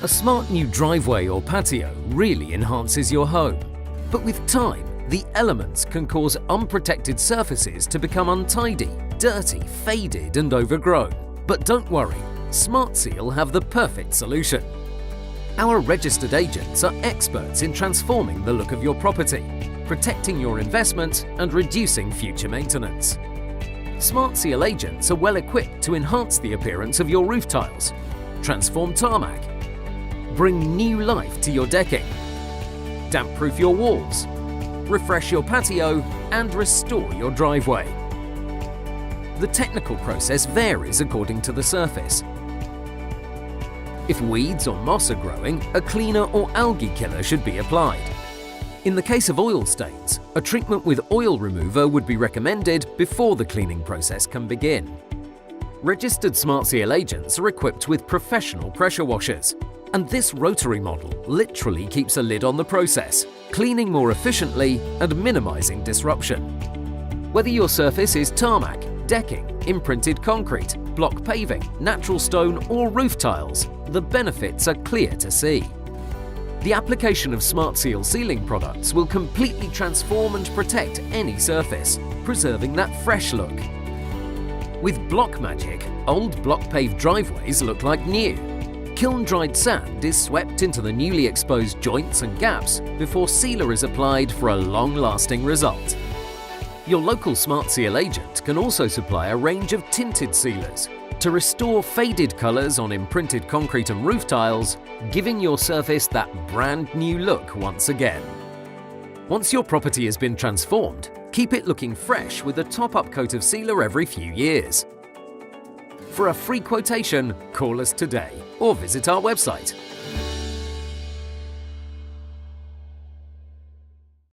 A smart new driveway or patio really enhances your home. But with time, the elements can cause unprotected surfaces to become untidy, dirty, faded and overgrown. But don't worry, Smartseal have the perfect solution. Our registered agents are experts in transforming the look of your property, protecting your investment and reducing future maintenance. Smartseal agents are well equipped to enhance the appearance of your roof tiles, transform tarmac, bring new life to your decking, damp-proof your walls, refresh your patio and restore your driveway. The technical process varies according to the surface. If weeds or moss are growing, a cleaner or algae killer should be applied. In the case of oil stains, a treatment with oil remover would be recommended before the cleaning process can begin. Registered Smartseal agents are equipped with professional pressure washers, and this rotary model literally keeps a lid on the process, cleaning more efficiently and minimizing disruption. Whether your surface is tarmac, decking, imprinted concrete, block paving, natural stone or roof tiles, the benefits are clear to see. The application of Smartseal sealing products will completely transform and protect any surface, preserving that fresh look. With Block Magic, old block-paved driveways look like new. Kiln-dried sand is swept into the newly exposed joints and gaps before sealer is applied for a long-lasting result. Your local Smartseal agent can also supply a range of tinted sealers to restore faded colours on imprinted concrete and roof tiles, giving your surface that brand new look once again. Once your property has been transformed, keep it looking fresh with a top-up coat of sealer every few years. For a free quotation, call us today or visit our website